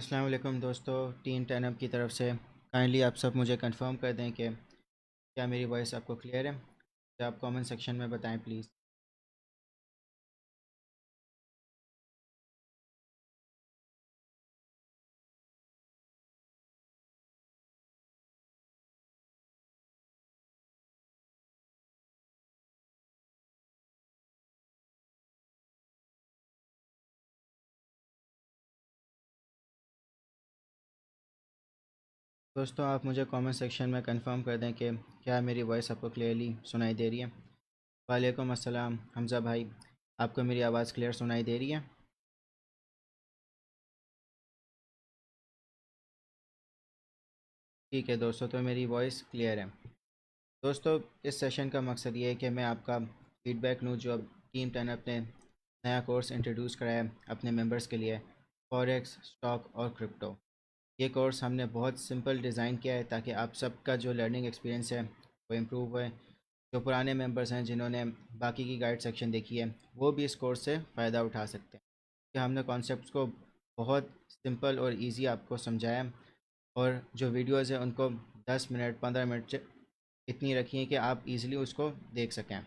अस्सलाम वालेकुम दोस्तों, टीम 10 की तरफ से काइंडली आप सब मुझे कंफर्म कर दें कि क्या मेरी वॉइस आपको क्लियर है। तो आप कमेंट सेक्शन में बताएं प्लीज़। दोस्तों आप मुझे कमेंट सेक्शन में कंफर्म कर दें कि क्या मेरी वॉइस आपको क्लियरली सुनाई दे रही है। वालेकुम अस्सलाम हमज़ा भाई, आपको मेरी आवाज़ क्लियर सुनाई दे रही है? ठीक है दोस्तों, तो मेरी वॉइस क्लियर है। दोस्तों इस सेशन का मकसद ये है कि मैं आपका फ़ीडबैक लूँ जो अब टीम 10 ने नया कोर्स इंट्रोड्यूस कराया है अपने मेंबर्स के लिए, फॉरेक्स, स्टॉक और क्रिप्टो। ये कोर्स हमने बहुत सिंपल डिज़ाइन किया है ताकि आप सबका जो लर्निंग एक्सपीरियंस है वो इम्प्रूव हुए। जो पुराने मेंबर्स हैं जिन्होंने बाकी की गाइड सेक्शन देखी है वो भी इस कोर्स से फ़ायदा उठा सकते हैं कि हमने कॉन्सेप्ट्स को बहुत सिंपल और इजी आपको समझाया है। और जो वीडियोज़ हैं उनको 10 मिनट 15 मिनट इतनी रखी हैं कि आप इजीली उसको देख सकें।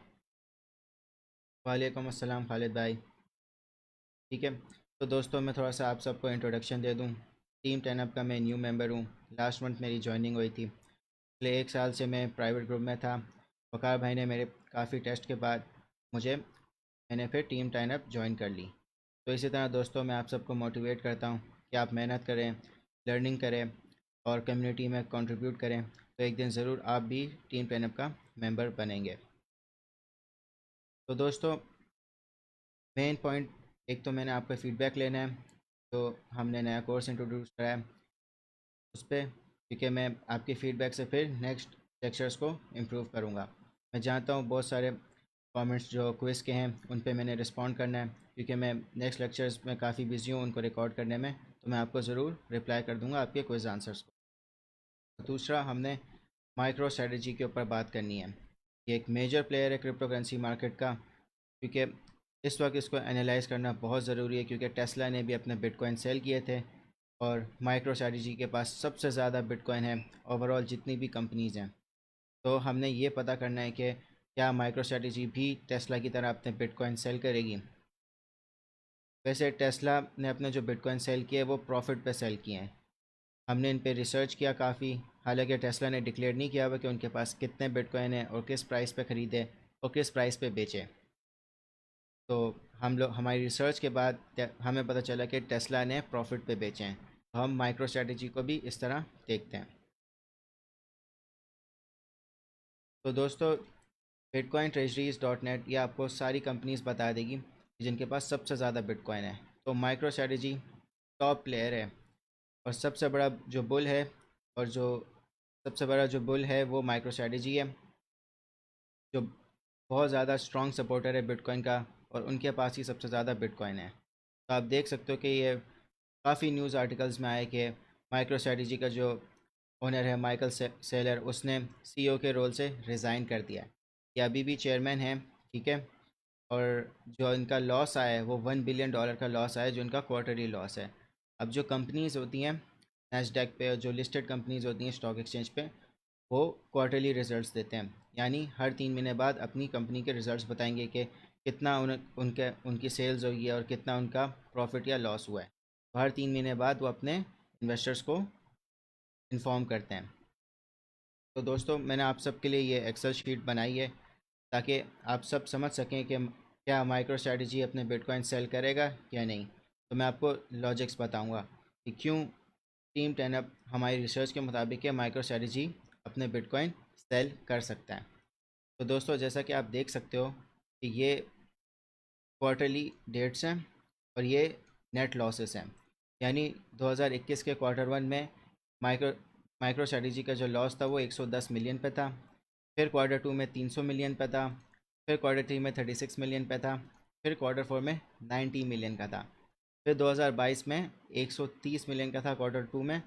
वालेकुम अस्सलाम खालिद भाई। ठीक है, तो दोस्तों मैं थोड़ा सा आप सबको इंट्रोडक्शन दे दूं। टीम 10 अप का मैं न्यू मेंबर हूं। लास्ट मंथ मेरी जॉइनिंग हुई थी। पिछले 1 साल से मैं प्राइवेट ग्रुप में था। वकार भाई ने मेरे काफ़ी टेस्ट के बाद मैंने फिर टीम 10 अप ज्वाइन कर ली। तो इसी तरह दोस्तों मैं आप सबको मोटिवेट करता हूँ कि आप मेहनत करें, लर्निंग करें और कम्युनिटी में कंट्रीब्यूट करें, तो एक दिन ज़रूर आप भी टीम 10 अप का मेंबर बनेंगे। तो दोस्तों मेन पॉइंट, एक तो मैंने आपका फ़ीडबैक लेना है। तो हमने नया कोर्स इंट्रोड्यूस कराया है उस पर, क्योंकि मैं आपके फ़ीडबैक से फिर नेक्स्ट लेक्चर्स को इम्प्रूव करूँगा। मैं जानता हूँ बहुत सारे कमेंट्स जो क्विज़ के हैं उन पे मैंने रिस्पॉन्ड करना है, क्योंकि मैं नेक्स्ट लेक्चर्स में काफ़ी बिजी हूँ उनको रिकॉर्ड करने में। तो मैं आपको ज़रूर रिप्लाई कर दूँगा आपके क्विज़ आंसर्स को। दूसरा, हमने माइक्रो स्ट्रेटजी के ऊपर बात करनी है। ये एक मेजर प्लेयर है क्रिप्टो करेंसी मार्केट का, क्योंकि इस वक्त इसको एनालाइज करना बहुत ज़रूरी है, क्योंकि टेस्ला ने भी अपने बिटकॉइन सेल किए थे और माइक्रो स्ट्रेटजी के पास सबसे ज़्यादा बिटकॉइन है ओवरऑल जितनी भी कंपनीज़ हैं। तो हमने ये पता करना है कि क्या माइक्रो स्ट्रेटजी भी टेस्ला की तरह अपने बिटकॉइन सेल करेगी। वैसे टेस्ला ने अपने जो बिटकॉइन सेल किए वो प्रॉफिट पे सेल किए हैं। हमने इन पे रिसर्च किया काफ़ी। हालांकि टेस्ला ने डिक्लेयर नहीं किया हुआ कि उनके पास कितने बिटकॉइन है और किस प्राइस पे ख़रीदे और किस प्राइस पे बेचे। तो हम लोग हमारी रिसर्च के बाद हमें पता चला कि टेस्ला ने प्रॉफिट पे बेचे हैं। तो हम माइक्रो स्ट्रेटजी को भी इस तरह देखते हैं। तो दोस्तों बिटकॉइन ट्रेजरीज डॉट नेट ये आपको सारी कंपनीज बता देगी जिनके पास सबसे ज़्यादा बिटकॉइन है। तो माइक्रो स्ट्रेटजी टॉप प्लेयर है और सबसे बड़ा जो बुल है, और जो सबसे बड़ा जो बुल है वो माइक्रो स्ट्रेटजी है, जो बहुत ज़्यादा स्ट्रॉन्ग सपोर्टर है बिटकॉइन का, और उनके पास ही सबसे ज़्यादा बिटकॉइन है। तो आप देख सकते हो कि ये काफ़ी न्यूज़ आर्टिकल्स में आए कि माइक्रो स्ट्रेटजी का जो ओनर है माइकल सेलर, उसने सीईओ के रोल से रिज़ाइन कर दिया है। ये अभी भी चेयरमैन है, ठीक है। और जो इनका लॉस आया है वो $1 बिलियन का लॉस आया है, जो इनका क्वार्टरली लॉस है। अब जो कंपनीज़ होती हैं नैस्डैक पे, जो लिस्टेड कंपनीज़ होती हैं स्टॉक एक्सचेंज पे, वो क्वार्टरली रिजल्ट्स देते हैं। यानी हर 3 महीने बाद अपनी कंपनी के रिजल्ट्स बताएंगे कि कितना उनके उनकी सेल्स हुई है और कितना उनका प्रॉफिट या लॉस हुआ है। तो हर 3 महीने बाद वो अपने इन्वेस्टर्स को इन्फॉर्म करते हैं। तो दोस्तों मैंने आप सब के लिए ये एक्सेल शीट बनाई है ताकि आप सब समझ सकें कि क्या माइक्रो स्ट्रेटजी अपने बिटकॉइन सेल करेगा या नहीं। तो मैं आपको लॉजिक्स बताऊंगा कि क्यों टीम 10 अप हमारी रिसर्च के मुताबिक माइक्रो स्ट्रेटजी अपने बिटकॉइन सेल कर सकता है। तो दोस्तों जैसा कि आप देख सकते हो कि ये क्वार्टरली डेट्स हैं और ये नेट लॉसेस हैं। यानी 2021 के क्वार्टर 1 में माइक्रो माइक्रो स्ट्रेटजी का जो लॉस था वो 110 मिलियन पे था। फिर क्वार्टर 2 में 300 मिलियन पे था। फिर क्वार्टर 3 में 36 मिलियन पे था। फिर क्वार्टर 4 में 90 मिलियन का था। फिर 2022 में 130 मिलियन का था क्वार्टर 2 में।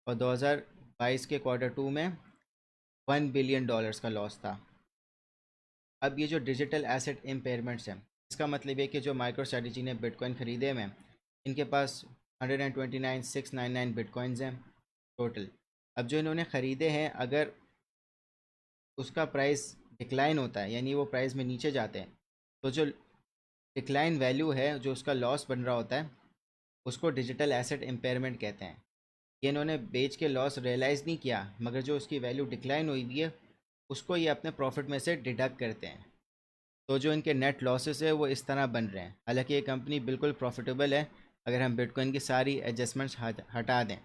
और 2022 के क्वार्टर 2 में $1 बिलियन का लॉस था। अब ये जो डिजिटल एसेट इम्पेयरमेंट्स हैं, इसका मतलब ये कि जो माइक्रो स्ट्रेटजी ने बिटकॉइन ख़रीदे में, इनके पास 129,699 बिटकॉइंस हैं टोटल। अब जो इन्होंने ख़रीदे हैं, अगर उसका प्राइस डिक्लाइन होता है, यानी वो प्राइस में नीचे जाते हैं, तो जो डिक्लाइन वैल्यू है, जो उसका लॉस बन रहा होता है, उसको डिजिटल एसेट इम्पेयरमेंट कहते हैं। ये इन्होंने बेच के लॉस रियलाइज़ नहीं किया, मगर जो उसकी वैल्यू डिक्लाइन हुई हुई है उसको ये अपने प्रॉफिट में से डिडक्ट करते हैं। तो जो इनके नेट लॉसेस है वो इस तरह बन रहे हैं। हालांकि ये कंपनी बिल्कुल प्रॉफिटेबल है अगर हम बिटकॉइन की सारी एडजस्टमेंट्स हटा दें।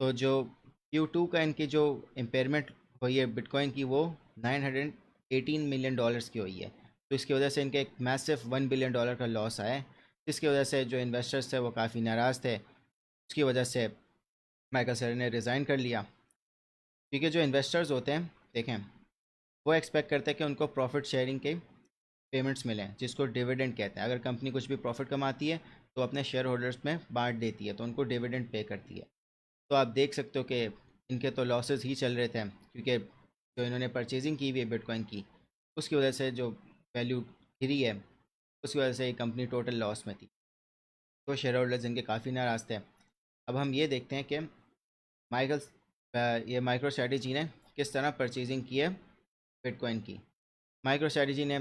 तो जो Q2 का इनकी जो इम्पेयरमेंट हुई है बिटकॉइन की, वो 918 मिलियन डॉलर्स की हुई है। तो इसकी वजह से इनके एक मैसिव $1 बिलियन का लॉस आया है, जिसकी वजह से जो इन्वेस्टर्स थे वो काफ़ी नाराज़ थे। उसकी वजह से माइकल सैलर ने रिज़ाइन कर लिया। क्योंकि जो इन्वेस्टर्स होते हैं, देखें, वो एक्सपेक्ट करते हैं कि उनको प्रॉफिट शेयरिंग के पेमेंट्स मिलें, जिसको डिविडेंड कहते हैं। अगर कंपनी कुछ भी प्रॉफिट कमाती है तो अपने शेयर होल्डर्स में बांट देती है, तो उनको डिविडेंड पे करती है। तो आप देख सकते हो कि इनके तो लॉसेस ही चल रहे थे, क्योंकि जो इन्होंने परचेजिंग की हुई है बिटकॉइन की, उसकी वजह से जो वैल्यू गिरी है, उसकी वजह से ये कंपनी टोटल लॉस में थी। तो शेयर होल्डर्स इनके काफ़ी नाराज़ थे। अब हम ये देखते हैं कि माइकल ये माइक्रो स्ट्रैटेजी ने किस तरह परचेजिंग की है बिटकॉइन की। माइक्रो स्ट्रैटेजी ने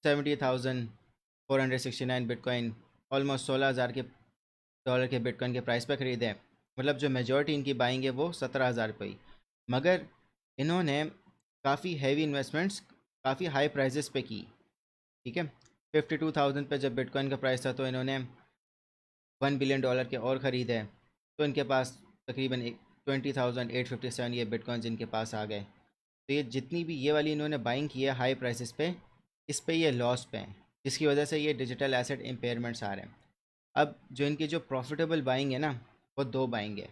70,469 बिटकॉइन, ऑलमोस्ट 16,000 के डॉलर के बिटकॉइन के प्राइस पर ख़रीदे हैं। मतलब जो मेजॉरिटी इनकी बाइंग है वो 17,000 पे ही। मगर इन्होंने काफ़ी हैवी इन्वेस्टमेंट्स काफ़ी हाई प्राइजेस पे की। ठीक है, 52,000 पे जब बिटकॉइन का प्राइस था तो इन्होंने $1 बिलियन के और ख़रीदे हैं। तो इनके पास तकरीबन 20,857 ये बिटकॉइंस इनके पास आ गए। तो ये जितनी भी ये वाली इन्होंने बाइंग की है हाई प्राइसेस पे, इस पे ये लॉस पे हैं, जिसकी वजह से ये डिजिटल एसेट इम्पेयरमेंट्स आ रहे हैं। अब जो इनकी जो प्रॉफिटेबल बाइंग है ना, वो दो बाइंग है।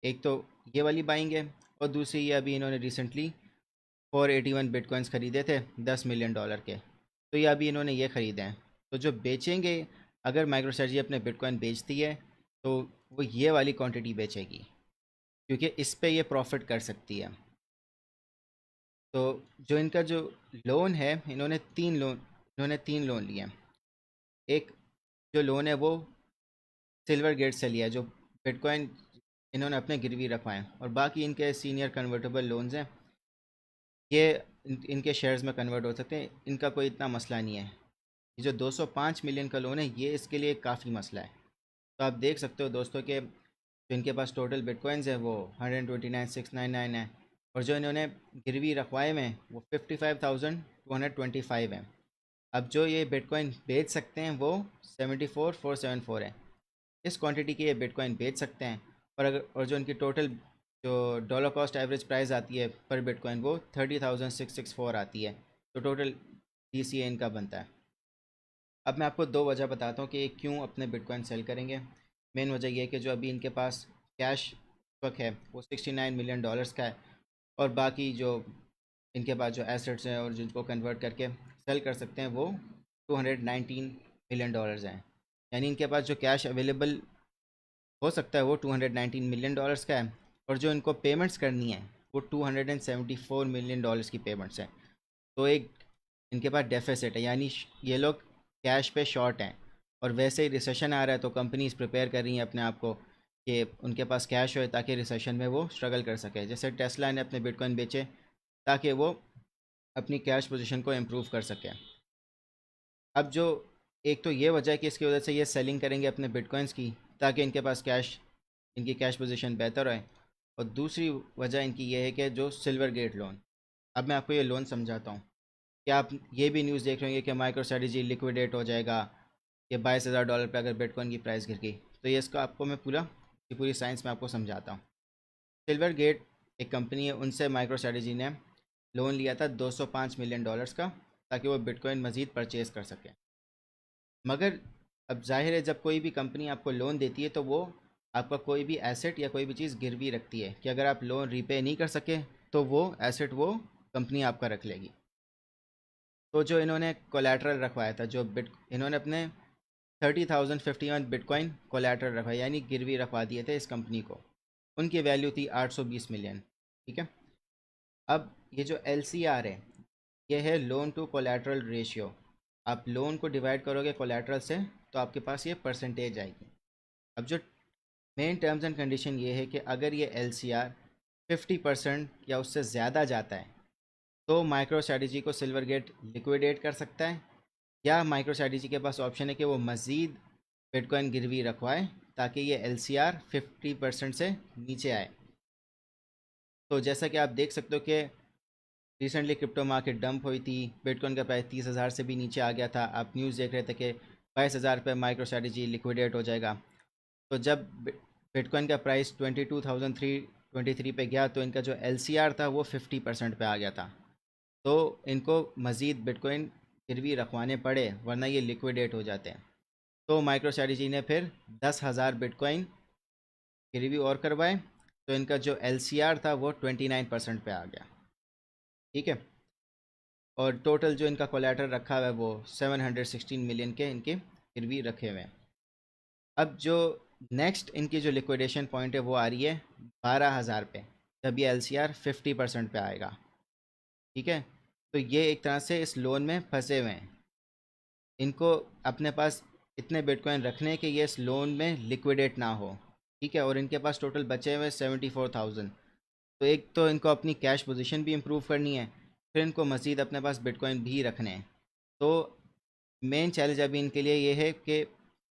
एक तो ये वाली बाइंग है, और दूसरी ये अभी इन्होंने रिसेंटली 481 बिटकॉइंस ख़रीदे थे $10 मिलियन के। तो ये अभी इन्होंने ये ख़रीदे हैं। तो जो बेचेंगे, अगर माइक्रोस्ट्रेटजी अपने बिटकॉइन बेचती है तो वो ये वाली क्वांटिटी बेचेगी, क्योंकि इस पे ये प्रॉफिट कर सकती है। तो जो इनका जो लोन है, इन्होंने तीन लोन लिए हैं। एक जो लोन है वो सिल्वर गेट से लिया है, जो बिटकॉइन इन्होंने अपने गिरवी रखवाए हैं, और बाकी इनके सीनियर कन्वर्टेबल लोन्स हैं, ये इनके शेयर्स में कन्वर्ट हो सकते हैं। इनका कोई इतना मसला नहीं है। ये जो 205 मिलियन का लोन है, ये इसके लिए काफ़ी मसला है। तो आप देख सकते हो दोस्तों कि जो इनके पास टोटल बिटकॉइंस है वो 129,699 है, और जो इन्होंने गिरवी रखवाए में वो 55,225 हैं। अब जो ये बिटकॉइन बेच सकते हैं वो 74,474 है। इस क्वांटिटी के ये बिटकॉइन बेच सकते हैं। और जो इनकी टोटल जो डॉलर कॉस्ट एवरेज प्राइस आती है पर बिटकॉइन, वो 30,664 आती है। तो टोटल DCA इनका बनता है। अब मैं आपको दो वजह बताता हूँ कि ये क्यों अपने बिटकॉइन सेल करेंगे। मेन वजह ये है कि जो अभी इनके पास कैश स्टॉक है वो $69 मिलियन का है, और बाकी जो इनके पास जो एसेट्स हैं और जिनको कन्वर्ट करके सेल कर सकते हैं वो $219 मिलियन हैं। यानी इनके पास जो कैश अवेलेबल हो सकता है वो $219 मिलियन का है, और जो इनको पेमेंट्स करनी है वो $274 मिलियन की पेमेंट्स हैं। तो एक इनके पास डेफिसिट है, यानी ये लोग कैश पे शॉर्ट हैं। और वैसे ही रिसेशन आ रहा है, तो कंपनीज प्रिपेयर कर रही हैं अपने आप को कि उनके पास कैश हो ताकि रिसेशन में वो स्ट्रगल कर सके। जैसे टेस्ला ने अपने बिटकॉइन बेचे ताकि वो अपनी कैश पोजीशन को इम्प्रूव कर सके। अब जो एक तो ये वजह है कि इसकी वजह से ये सेलिंग करेंगे अपने बिटकॉइंस की, ताकि इनके पास कैश, इनकी कैश पोजीशन बेहतर है। और दूसरी वजह इनकी ये है कि जो सिल्वर गेट लोन, अब मैं आपको ये लोन समझाता हूँ। क्या आप ये भी न्यूज़ देख रहे होंगे कि माइक्रो स्ट्रेटजी लिक्विडेट हो जाएगा, ये $22,000 पे अगर बिटकॉइन की प्राइस गिर गई। तो ये इसका आपको मैं पूरी साइंस में आपको समझाता हूँ। सिल्वर गेट एक कंपनी है, उनसे माइक्रो स्ट्रेटजी ने लोन लिया था $205 मिलियन का, ताकि वो बिटकॉइन मज़ीद परचेज़ कर सके। मगर अब जाहिर है, जब कोई भी कंपनी आपको लोन देती है तो वो आपका कोई भी एसेट या कोई भी चीज़ गिरवी रखती है कि अगर आप लोन रीपे नहीं कर सके तो वो एसेट वो कंपनी आपका रख लेगी। तो जो इन्होंने कोलैटरल रखवाया था, जो इन्होंने अपने 30,051 बिटकॉइन कोलैटरल रखवाया, यानी गिरवी रखवा दिए थे इस कंपनी को। उनकी वैल्यू थी 820 मिलियन। ठीक है, अब ये जो LCR है, ये है लोन टू कोलैटरल रेशियो। आप लोन को डिवाइड करोगे कोलैटरल से तो आपके पास ये परसेंटेज आएगी। अब जो मेन टर्म्स एंड कंडीशन ये है कि अगर ये LCR 50% या उससे ज़्यादा जाता है तो माइक्रो स्ट्रैटेजी को सिल्वर गेट लिक्विडेट कर सकता है, या माइक्रो स्ट्रैटेजी के पास ऑप्शन है कि वो मज़ीद बिटकॉइन गिरवी रखवाए ताकि ये LCR 50% से नीचे आए। तो जैसा कि आप देख सकते हो कि रिसेंटली क्रिप्टो मार्केट डंप हुई थी, बिटकॉइन का प्राइस 30,000 से भी नीचे आ गया था। आप न्यूज़ देख रहे थे कि 22,000 पे माइक्रो स्ट्रैटेजी लिक्विडेट हो जाएगा। तो जब बिटकॉइन का प्राइस 22,323 पे गया तो इनका जो LCR था वो 50% पे आ गया था। तो इनको मज़ीद बिटकॉइन गिरवी रखवाने पड़े वरना ये लिक्विडेट हो जाते हैं। तो माइक्रो स्ट्रैटेजी ने फिर 10,000 बिटकॉइन गिरवी और करवाए, तो इनका जो LCR था वो 29% पे आ गया। ठीक है, और टोटल जो इनका कोलेटरल रखा हुआ है वो 716 मिलियन के इनके गिरवी रखे हुए हैं। अब जो नेक्स्ट इनकी जो लिक्विडेशन पॉइंट है वो आ रही है 12,000 पे, जब ये LCR 50% पे आएगा। ठीक है, तो ये एक तरह से इस लोन में फंसे हुए हैं। इनको अपने पास इतने बिटकॉइन रखने के ये इस लोन में लिक्विडेट ना हो। ठीक है, और इनके पास टोटल बचे हुए 74,000। तो एक तो इनको अपनी कैश पोजीशन भी इम्प्रूव करनी है, फिर इनको मज़ीद अपने पास बिटकॉइन भी रखने हैं। तो मेन चैलेंज अभी इनके लिए ये है कि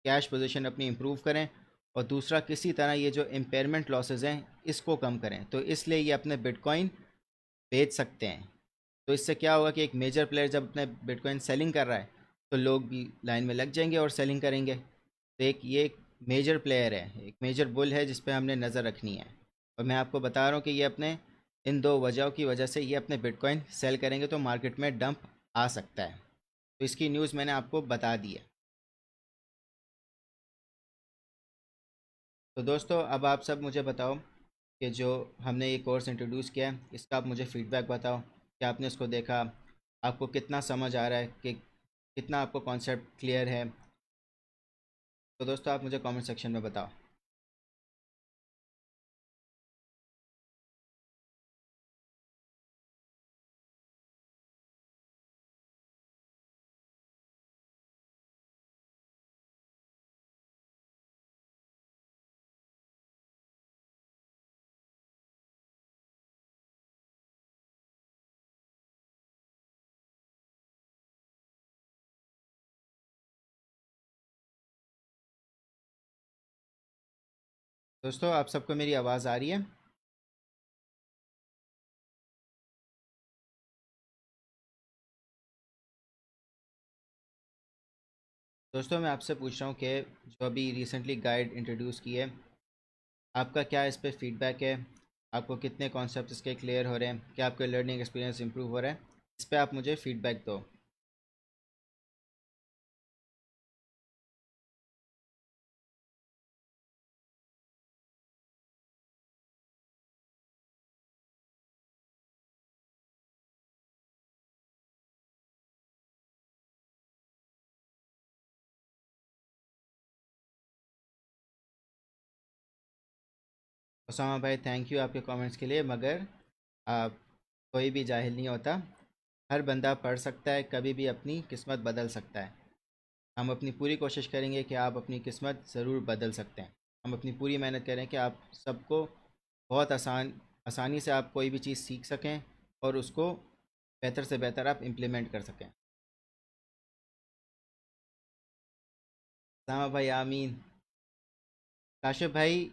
कैश पोजीशन अपनी इम्प्रूव करें, और दूसरा किसी तरह ये जो इम्पेयरमेंट लॉसेस हैं इसको कम करें। तो इसलिए ये अपने बिटकॉइन बेच सकते हैं। तो इससे क्या होगा कि एक मेजर प्लेयर जब अपने बिटकॉइन सेलिंग कर रहा है तो लोग भी लाइन में लग जाएंगे और सेलिंग करेंगे। तो एक मेजर प्लेयर है, एक मेजर बुल है जिस पे हमने नज़र रखनी है। और मैं आपको बता रहा हूँ कि ये अपने इन दो वजहों की वजह से ये अपने बिटकॉइन सेल करेंगे तो मार्केट में डंप आ सकता है। तो इसकी न्यूज़ मैंने आपको बता दी है। तो दोस्तों अब आप सब मुझे बताओ कि जो हमने ये कोर्स इंट्रोड्यूस किया है इसका आप मुझे फ़ीडबैक बताओ कि आपने इसको देखा, आपको कितना समझ आ रहा है, कि कितना आपको कॉन्सेप्ट क्लियर है। तो दोस्तों आप मुझे कमेंट सेक्शन में बताओ। दोस्तों आप सबको मेरी आवाज़ आ रही है? दोस्तों मैं आपसे पूछ रहा हूँ कि जो अभी रिसेंटली गाइड इंट्रोड्यूस की है, आपका क्या इस पे फीडबैक है? आपको कितने कॉन्सेप्ट इसके क्लियर हो रहे हैं? क्या आपका लर्निंग एक्सपीरियंस इंप्रूव हो रहा है? इस पे आप मुझे फीडबैक दो। उसामा भाई थैंक यू आपके कमेंट्स के लिए, मगर आप कोई भी जाहिल नहीं होता। हर बंदा पढ़ सकता है, कभी भी अपनी किस्मत बदल सकता है। हम अपनी पूरी कोशिश करेंगे कि आप अपनी किस्मत ज़रूर बदल सकते हैं। हम अपनी पूरी मेहनत करें कि आप सबको बहुत आसानी से आप कोई भी चीज़ सीख सकें और उसको बेहतर से बेहतर आप इम्प्लीमेंट कर सकें। उसामा भाई आमीन। काशिफ भाई,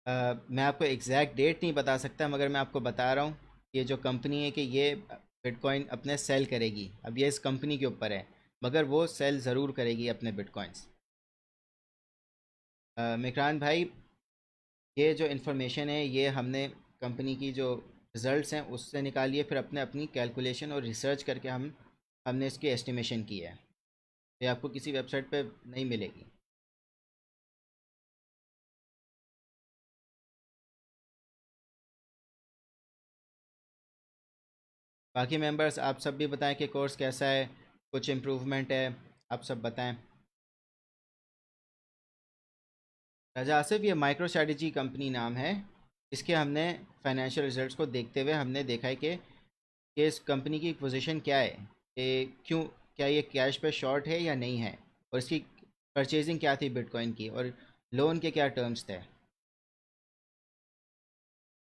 मैं आपको एग्जैक्ट डेट नहीं बता सकता, मगर मैं आपको बता रहा हूँ ये जो कंपनी है कि ये बिटकॉइन अपने सेल करेगी। अब ये इस कंपनी के ऊपर है, मगर वो सेल ज़रूर करेगी अपने बिटकॉइंस। मिकरान भाई, ये जो इन्फॉर्मेशन है ये हमने कंपनी की जो रिज़ल्ट्स हैं उससे निकाली है, फिर अपने अपनी कैलकुलेशन और रिसर्च करके हमने इसकी एस्टिमेशन की है। ये आपको किसी वेबसाइट पे नहीं मिलेगी। बाकी मेंबर्स आप सब भी बताएं कि कोर्स कैसा है, कुछ इम्प्रूवमेंट है, आप सब बताएं। रजा आसिफ, ये माइक्रो स्ट्रैटेजी कंपनी नाम है। इसके हमने फाइनेंशियल रिजल्ट्स को देखते हुए हमने देखा है कि इस कंपनी की पोजीशन क्या है, कि क्यों, क्या ये कैश पे शॉर्ट है या नहीं है, और इसकी परचेजिंग क्या थी बिटकॉइन की, और लोन के क्या टर्म्स थे।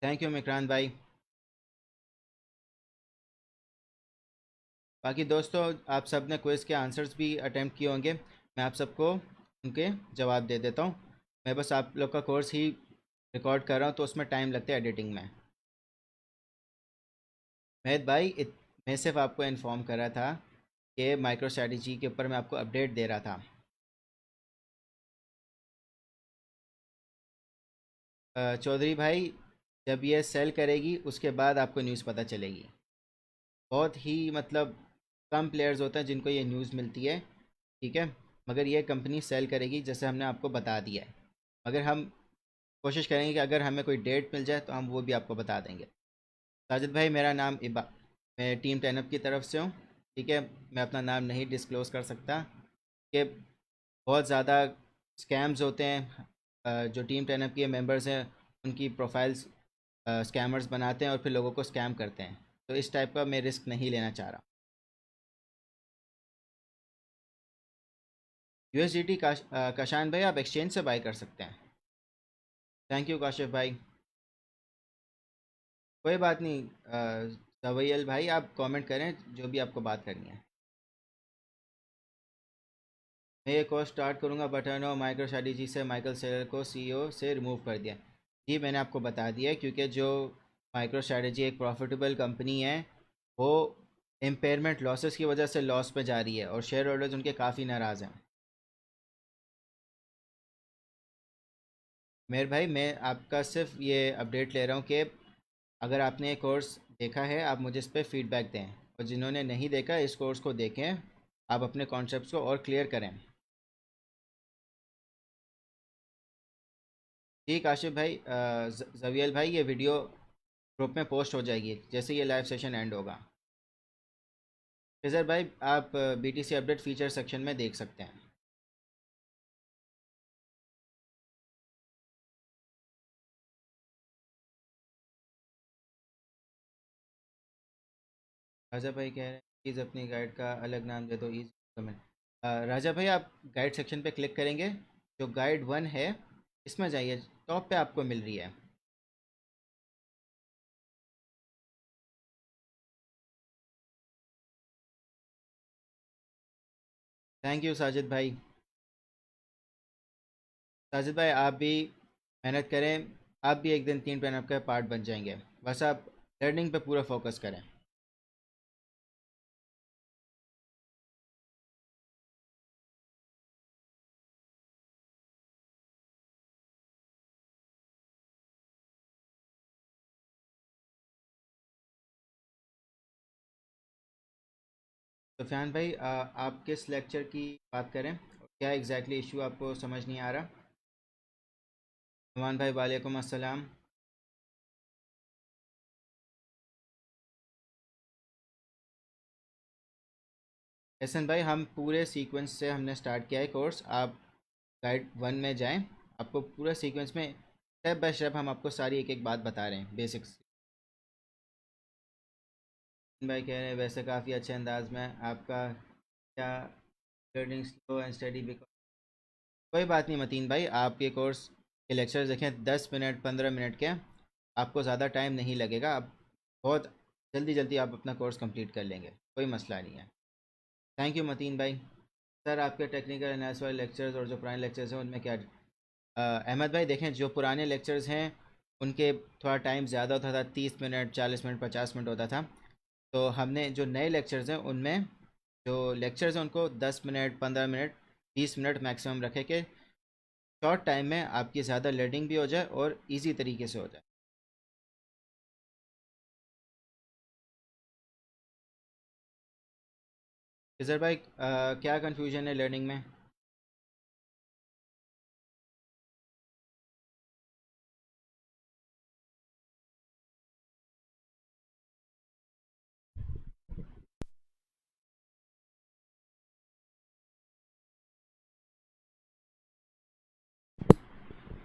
थैंक यू मिक्रान भाई। बाकी दोस्तों, आप सब ने क्विज़ के आंसर्स भी अटेम्प्ट किए होंगे, मैं आप सबको उनके जवाब दे देता हूँ। मैं बस आप लोग का कोर्स ही रिकॉर्ड कर रहा हूँ, तो उसमें टाइम लगता है एडिटिंग में। मेहत भाई मैं सिर्फ आपको इन्फॉर्म कर रहा था कि माइक्रो स्ट्रेटजी के ऊपर मैं आपको अपडेट दे रहा था। चौधरी भाई, जब ये सेल करेगी उसके बाद आपको न्यूज़ पता चलेगी। बहुत ही मतलब कम प्लेयर्स होते हैं जिनको ये न्यूज़ मिलती है, ठीक है। मगर ये कंपनी सेल करेगी जैसे हमने आपको बता दिया है। मगर हम कोशिश करेंगे कि अगर हमें कोई डेट मिल जाए तो हम वो भी आपको बता देंगे। साजिद भाई, मेरा नाम इबा, मैं टीम टेनअप की तरफ से हूँ, ठीक है। मैं अपना नाम नहीं डिस्क्लोज़ कर सकता कि बहुत ज़्यादा स्कैम्स होते हैं। जो टीम टेनअप के मेंबर्स हैं उनकी प्रोफाइल्स स्कैमर्स बनाते हैं और फिर लोगों को स्कैम करते हैं, तो इस टाइप का मैं रिस्क नहीं लेना चाह रहा। यूएसडीटी काशान भाई, आप एक्सचेंज से बाई कर सकते हैं। थैंक यू काशिफ भाई। कोई बात नहीं सवैयल भाई, आप कमेंट करें जो भी आपको बात करनी है। मैं ये कोर्स स्टार्ट करूंगा बट और माइक्रो स्ट्रेटजी से माइकल सेलर को सीईओ से रिमूव कर दिया। जी मैंने आपको बता दिया है, क्योंकि जो माइक्रो स्ट्रेटजी एक प्रॉफिटेबल कंपनी है, वो इम्पेयरमेंट लॉसेस की वजह से लॉस पे जा रही है और शेयर होल्डर्स उनके काफ़ी नाराज़ हैं। मेरे भाई, मैं आपका सिर्फ ये अपडेट ले रहा हूँ कि अगर आपने ये कोर्स देखा है आप मुझे इस पर फीडबैक दें, और जिन्होंने नहीं देखा इस कोर्स को देखें, आप अपने कॉन्सेप्ट्स को और क्लियर करें। ठीक आशिफ भाई, जवियल भाई, ये वीडियो ग्रुप में पोस्ट हो जाएगी जैसे ये लाइव सेशन एंड होगा। फिजर भाई, आप बीटीसी अपडेट फीचर सेक्शन में देख सकते हैं। राजा भाई कह रहे हैं प्लीज़ अपनी गाइड का अलग नाम दे दो, ईज कमेंट। राजा भाई, आप गाइड सेक्शन पे क्लिक करेंगे, जो गाइड 1 है इसमें जाइए, टॉप पे आपको मिल रही है। थैंक यू साजिद भाई। साजिद भाई, आप भी मेहनत करें, आप भी एक दिन तीन प्लान आपका पार्ट बन जाएंगे। बस आप लर्निंग पे पूरा फोकस करें। सुफियान भाई, आप किस लेक्चर की बात करें, क्या एग्जैक्टली इशू आपको समझ नहीं आ रहा। नुमान भाई वालेकुम अस्सलाम। एहसन भाई, हम पूरे सीक्वेंस से हमने स्टार्ट किया है कोर्स, आप गाइड 1 में जाएं, आपको पूरा सीक्वेंस में स्टेप बाय स्टेप हम आपको सारी एक एक बात बता रहे हैं बेसिक्स। भाई कह रहे हैं वैसे काफ़ी अच्छे अंदाज में आपका क्या learning slow and study because. कोई बात नहीं मतीन भाई, आप ये कोर्स के लेक्चर देखें 10 मिनट 15 मिनट के, आपको ज़्यादा टाइम नहीं लगेगा, आप बहुत जल्दी जल्दी आप अपना कोर्स कंप्लीट कर लेंगे, कोई मसला नहीं है। थैंक यू मतीन भाई। सर आपके टेक्निकल एनालिसिस वाले लेक्चर्स और जो पुराने लेक्चर्स हैं उनमें क्या अहमद भाई देखें, जो पुराने लेक्चर्स हैं उनके थोड़ा टाइम ज़्यादा होता था, 30 मिनट 40 मिनट 50 मिनट होता था। तो हमने जो नए लेक्चर्स हैं उनमें जो लेक्चर्स हैं उनको 10 मिनट 15 मिनट 20 मिनट मैक्सिमम रखे कि शॉर्ट टाइम में आपकी ज़्यादा लर्निंग भी हो जाए और इजी तरीके से हो जाए। फिजर भाई, क्या कन्फ्यूजन है लर्निंग में।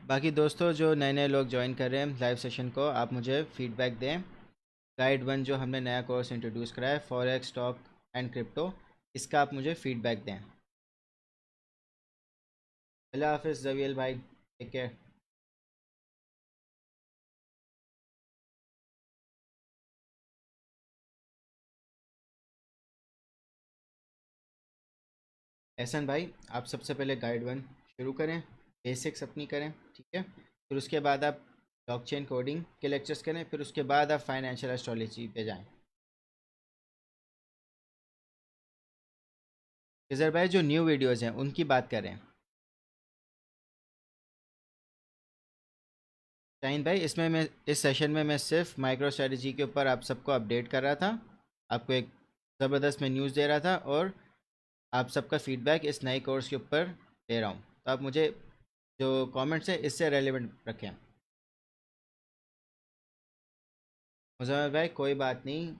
बाकी दोस्तों, जो नए नए लोग ज्वाइन कर रहे हैं लाइव सेशन को, आप मुझे फीडबैक दें। गाइड 1 जो हमने नया कोर्स इंट्रोड्यूस करा है फॉरेक्स स्टॉक एंड क्रिप्टो, इसका आप मुझे फीडबैक दें। अल्लाह हाफिज़ जवियल भाई। Take care. एहसन भाई, आप सबसे पहले गाइड वन शुरू करें, बेसिक्स अपनी करें, ठीक है। फिर उसके बाद आप ब्लॉकचेन कोडिंग के लेक्चर्स करें, फिर उसके बाद आप फाइनेंशियल एस्ट्रोलॉजी पे जाएं। इधर भाई जो न्यू वीडियोज़ हैं उनकी बात करें। शाहीन भाई, इसमें मैं इस सेशन में मैं सिर्फ माइक्रो स्ट्रेटजी के ऊपर आप सबको अपडेट कर रहा था, आपको एक ज़बरदस्त मैं न्यूज़ दे रहा था, और आप सबका फीडबैक इस नए कोर्स के ऊपर दे रहा हूँ। तो आप मुझे जो कमेंट्स है इससे रेलेवेंट रखें। मुजम्मिल भाई कोई बात नहीं,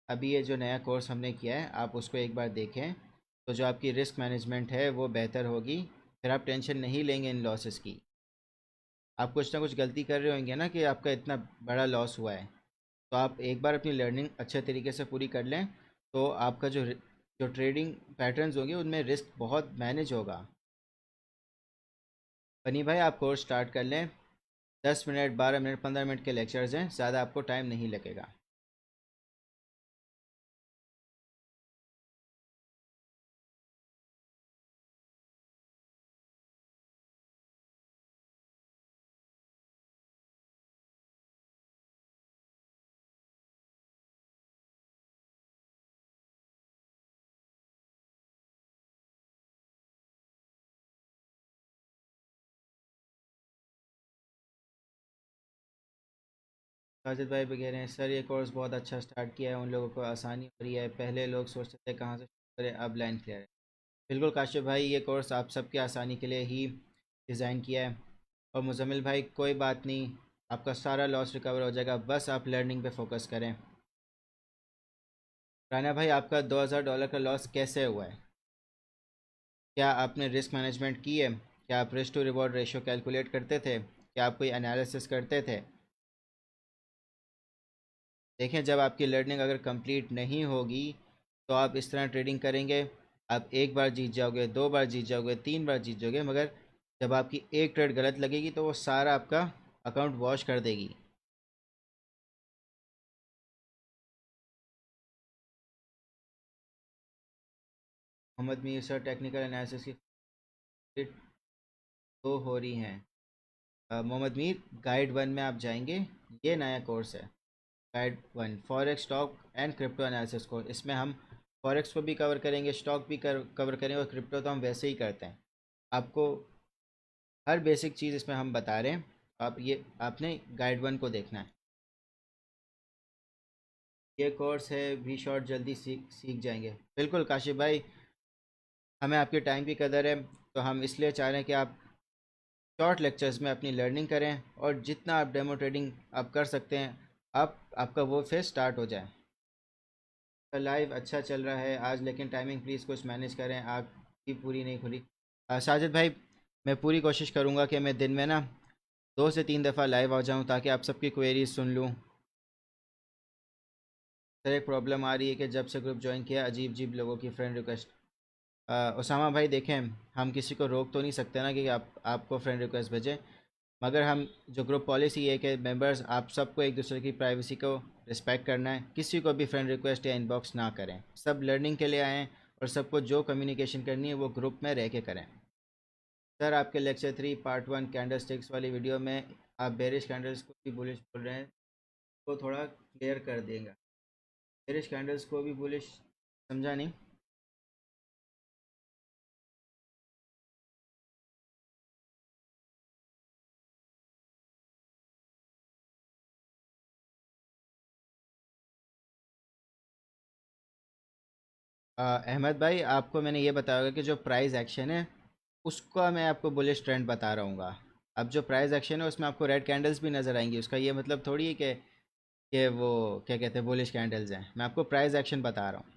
अभी ये जो नया कोर्स हमने किया है आप उसको एक बार देखें, तो जो आपकी रिस्क मैनेजमेंट है वो बेहतर होगी। फिर आप टेंशन नहीं लेंगे इन लॉसेस की। आप कुछ ना कुछ गलती कर रहे होंगे ना कि आपका इतना बड़ा लॉस हुआ है, तो आप एक बार अपनी लर्निंग अच्छे तरीके से पूरी कर लें, तो आपका जो ट्रेडिंग पैटर्न्स होंगे उनमें रिस्क बहुत मैनेज होगा। बनी भाई आप कोर्स स्टार्ट कर लें, 10 मिनट 12 मिनट 15 मिनट के लेक्चर्स हैं, ज़्यादा आपको टाइम नहीं लगेगा। साजिद भाई भी कह रहे हैं सर ये कोर्स बहुत अच्छा स्टार्ट किया है, उन लोगों को आसानी हो रही है, पहले लोग सोचते थे कहाँ से शुरू करें, अब लाइन क्लियर है। बिल्कुल काशिफ भाई, ये कोर्स आप सबकी आसानी के लिए ही डिज़ाइन किया है। और मुजम्मिल भाई कोई बात नहीं, आपका सारा लॉस रिकवर हो जाएगा, बस आप लर्निंग पे फोकस करें। राना भाई आपका $2000 का लॉस कैसे हुआ है? क्या आपने रिस्क मैनेजमेंट की है? क्या आप risk to reward ratio calculate करते थे? क्या आप कोई एनालिसिस करते थे? देखें, जब आपकी लर्निंग अगर कंप्लीट नहीं होगी तो आप इस तरह ट्रेडिंग करेंगे, आप एक बार जीत जाओगे, दो बार जीत जाओगे, तीन बार जीत जाओगे, मगर जब आपकी एक ट्रेड गलत लगेगी तो वो सारा आपका अकाउंट वॉश कर देगी। Mohammed Mir sir technical analysis की तो हो रही हैं। मोहम्मद मीर, गाइड वन में आप जाएंगे, ये नया कोर्स है, guide one forex stock and crypto analysis course. इसमें हम फॉरेक्स को भी कवर करेंगे, स्टॉक भी कवर करेंगे, और क्रिप्टो तो हम वैसे ही करते हैं। आपको हर बेसिक चीज़ इसमें हम बता रहे हैं। आप ये आपने गाइड वन को देखना है। ये कोर्स है वी शॉर्ट, जल्दी सीख सीख जाएंगे। बिल्कुल काशिफ भाई, हमें आपके टाइम की कदर है, तो हम इसलिए चाह रहे हैं कि आप शॉर्ट लेक्चर्स में अपनी लर्निंग करें, और जितना आप डेमो ट्रेडिंग आप कर सकते हैं, आप आपका वो फेज स्टार्ट हो जाए। लाइव अच्छा चल रहा है आज, लेकिन टाइमिंग प्लीज़ कुछ मैनेज करें, आपकी पूरी नहीं खुली। साजिद भाई, मैं पूरी कोशिश करूँगा कि मैं दिन में ना 2 से 3 दफ़ा लाइव आ जाऊँ, ताकि आप सबकी क्वेरीज सुन लूँ। सर एक प्रॉब्लम आ रही है कि जब से ग्रुप ज्वाइन किया अजीब अजीब लोगों की फ्रेंड रिक्वेस्ट। उसामा भाई देखें, हम किसी को रोक तो नहीं सकते ना कि आप आपको फ्रेंड रिक्वेस्ट भेजें, मगर हम जो ग्रुप पॉलिसी है कि मेंबर्स आप सबको एक दूसरे की प्राइवेसी को रिस्पेक्ट करना है, किसी को भी फ्रेंड रिक्वेस्ट या इनबॉक्स ना करें, सब लर्निंग के लिए आएँ, और सबको जो कम्युनिकेशन करनी है वो ग्रुप में रह के करें। सर आपके लेक्चर 3 पार्ट 1 कैंडल स्टिक्स वाली वीडियो में आप बेरिश कैंडल्स को भी बुलिश बोल रहे हैं, तो थोड़ा क्लियर कर देगा। बेरिश कैंडल्स को भी बुलिश समझा नहीं। अहमद भाई, आपको मैंने ये बताया होगा कि जो प्राइस एक्शन है उसका मैं आपको बुलिश ट्रेंड बता रहा हूँ। अब जो प्राइस एक्शन है उसमें आपको रेड कैंडल्स भी नज़र आएंगी, उसका ये मतलब थोड़ी है कि वो क्या कहते हैं बुलिश कैंडल्स हैं, मैं आपको प्राइस एक्शन बता रहा हूँ।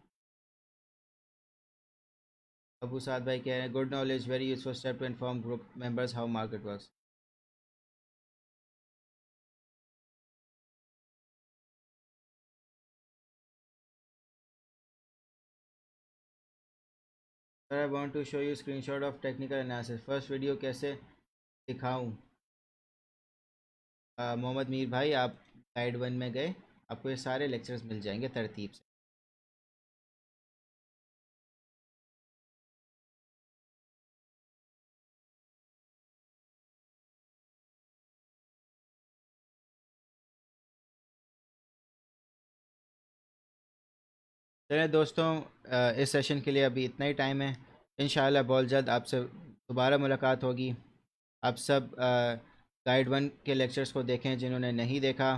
अबू साद भाई कह रहे हैं good knowledge very useful step to inform group members how market works. Sir I want to show you screenshot of technical analysis, first video कैसे दिखाऊं? मोहम्मद मीर भाई, आप गाइड 1 में गए, आपको ये सारे लेक्चर्स मिल जाएंगे तरतीब से। चलिए दोस्तों, इस सेशन के लिए अभी इतना ही टाइम है। इंशाल्लाह बहुत जल्द आपसे दोबारा मुलाकात होगी। आप सब गाइड 1 के लेक्चर्स को देखें, जिन्होंने नहीं देखा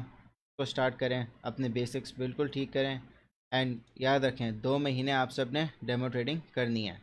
तो स्टार्ट करें, अपने बेसिक्स बिल्कुल ठीक करें। एंड याद रखें, 2 महीने आप सब ने डेमो ट्रेडिंग करनी है।